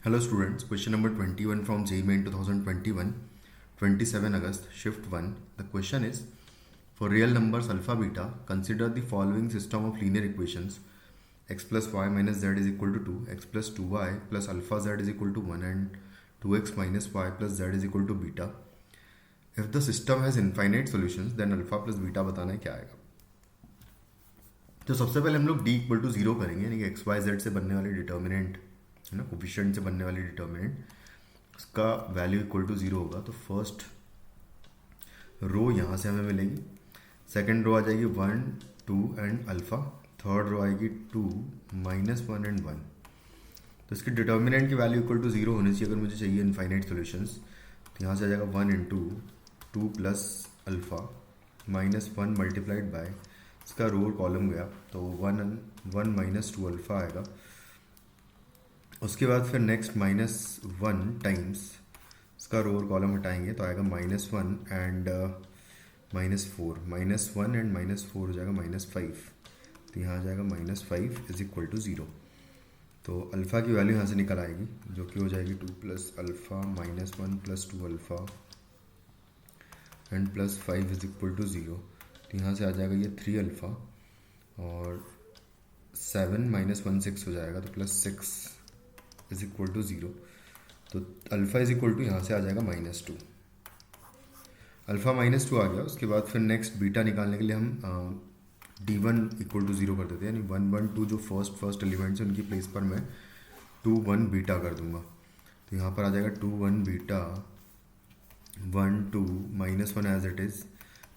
Hello students, question number 21 from JEE Main 2021, 27 August, shift 1. The question is, for real numbers alpha beta, consider the following system of linear equations: x plus y minus z is equal to 2, x plus 2y plus alpha z is equal to 1 and 2x minus y plus z is equal to beta. If the system has infinite solutions, then alpha plus beta बताना है क्या आएगा। तो सबसे पहले हम लोग d equal to 0 करेंगे, यानी कि एक्स वाई जेड से बनने वाले डिटर्मिनेंट है ना, कोफिशिएंट से बनने वाली डिटर्मिनेंट, उसका वैल्यू इक्वल टू 0 होगा। तो फर्स्ट रो यहाँ से हमें मिलेगी, सेकंड रो आ जाएगी 1 2 एंड अल्फा, थर्ड रो आएगी 2 -1 एंड 1। तो इसकी डिटर्मिनेंट की वैल्यू इक्वल टू 0 होनी चाहिए अगर मुझे चाहिए इनफाइनाइट सॉल्यूशंस। तो यहाँ से आ जाएगा 1 into 2 plus alpha -1 multiplied by, इसका रो कॉलम गया तो 1 माइनस 2 अल्फा आएगा। उसके बाद फिर नेक्स्ट -1 टाइम्स इसका रो और कॉलम हटाएंगे तो आएगा -1 एंड -4, -1 एंड -4 हो जाएगा -5। तो यहाँ आ जाएगा -5 इज इक्वल टू 0। तो अल्फ़ा की वैल्यू यहाँ से निकल आएगी जो कि हो जाएगी 2 plus alpha -1 plus 2 alpha and plus 5 is equal to 0। तो यहाँ से आ जाएगा ये 3 अल्फ़ा और 7 -1 6 हो जाएगा, तो प्लस 6 इज इक्वल टू 0। तो अल्फ़ा इज इक्वल टू यहाँ से आ जाएगा -2। अल्फ़ा -2 आ गया। उसके बाद फिर नेक्स्ट बीटा निकालने के लिए हम d1 इक्वल टू 0 कर देते हैं, यानी 1 1 2 जो फर्स्ट एलिमेंट्स हैं उनकी प्लेस पर मैं 2 1 बीटा कर दूंगा। तो यहाँ पर आ जाएगा 2 1 beta 1 2 -1 as it is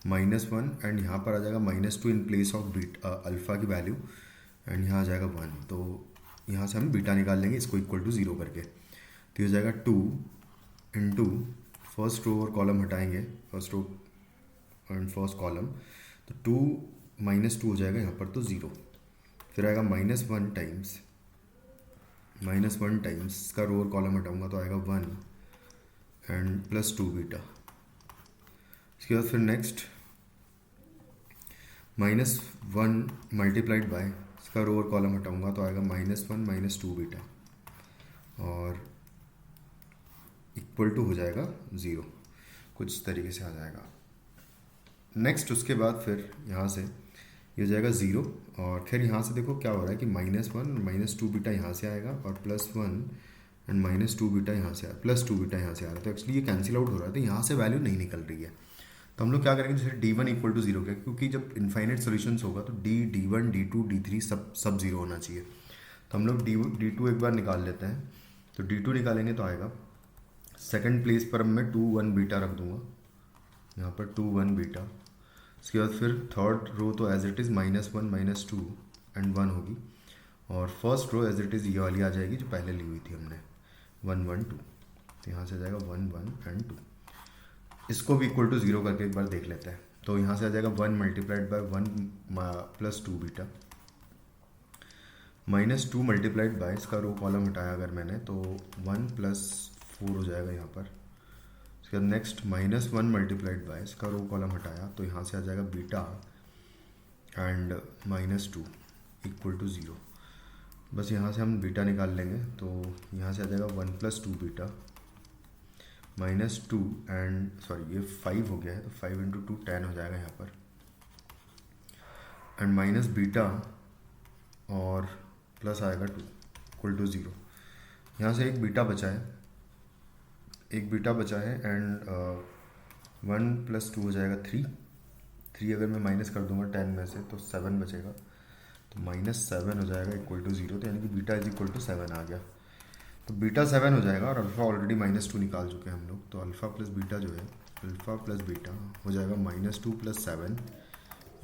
-1 and यहाँ पर आ जाएगा -2 इन प्लेस ऑफ अल्फ़ा की वैल्यू एंड यहाँ आ जाएगा 1। तो यहाँ से हम बीटा निकाल लेंगे इसको इक्वल टू 0 करके। तो हो जाएगा 2 इंटू फर्स्ट रो और कॉलम हटाएंगे, first row and first column, तो 2 -2 हो जाएगा यहाँ पर तो 0। फिर आएगा -1 टाइम्स इसका रो और कॉलम हटाऊंगा तो आएगा 1 एंड प्लस 2 बीटा। इसके बाद फिर नेक्स्ट -1 मल्टीप्लाइड बाय, इसका रो और कॉलम हटाऊंगा तो आएगा -1 -2 बीटा और इक्वल टू हो जाएगा 0, कुछ तरीके से आ जाएगा। नेक्स्ट उसके बाद फिर यहाँ से ये हो जाएगा 0 और फिर यहाँ से देखो क्या हो रहा है कि -1 -2 बीटा यहाँ से आएगा और +1 एंड -2 बीटा यहाँ से +2 बीटा यहाँ से आ रहा है। तो एक्चुअली ये कैंसिल आउट हो रहा है, तो यहाँ से वैल्यू नहीं निकल रही है। तो हम लोग क्या करेंगे, जैसे d1 इक्वल टू 0 क्या, क्योंकि जब इनफाइनाइट सॉल्यूशंस होगा तो d1 d2 d3 सब 0 होना चाहिए। तो हम लोग d2 एक बार निकाल लेते हैं। तो d2 निकालेंगे तो आएगा सेकंड प्लेस पर मैं 2 1 बीटा रख दूंगा, यहाँ पर 2 1 बीटा। उसके बाद फिर थर्ड रो तो एज इट इज़ -1 -2 एंड 1 होगी और first row as it is ये वाली आ जाएगी जो पहले ली हुई थी हमने 1 1 2। तो यहाँ से आ जाएगा 1 1 एंड 2। इसको भी इक्वल टू 0 करके एक बार देख लेते हैं। तो यहाँ से आ जाएगा 1 multiplied by 1 plus 2 beta -2 multiplied by, इसका रो कॉलम हटाया अगर मैंने तो 1 प्लस 4 हो जाएगा यहाँ पर। उसके बाद नेक्स्ट -1 मल्टीप्लाइड बाय, इसका रो कॉलम हटाया तो यहाँ से आ जाएगा बीटा एंड -2 इक्वल टू 0। बस यहाँ से हम बीटा निकाल लेंगे तो यहाँ से आ जाएगा 1 प्लस 2 बीटा -2 एंड सॉरी ये 5 हो गया है तो 5 इंटू 2 10 हो जाएगा यहाँ पर एंड माइनस बीटा और प्लस आएगा 2 इक्वल टू 0। यहाँ से एक बीटा बचा है एंड 1 प्लस 2 हो जाएगा 3 अगर मैं माइनस कर दूंगा 10 में से तो 7 बचेगा, तो -7 हो जाएगा इक्वल टू 0। तो यानी कि बीटा इज इक्वल टू 7 आ गया। तो बीटा 7 हो जाएगा और अल्फ़ा ऑलरेडी -2 निकाल चुके हैं हम लोग। तो अल्फ़ा प्लस बीटा जो है, अल्फ़ा प्लस बीटा हो जाएगा -2 प्लस 7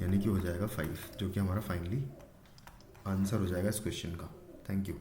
यानी कि हो जाएगा 5, जो कि हमारा फाइनली आंसर हो जाएगा इस क्वेश्चन का। Thank you.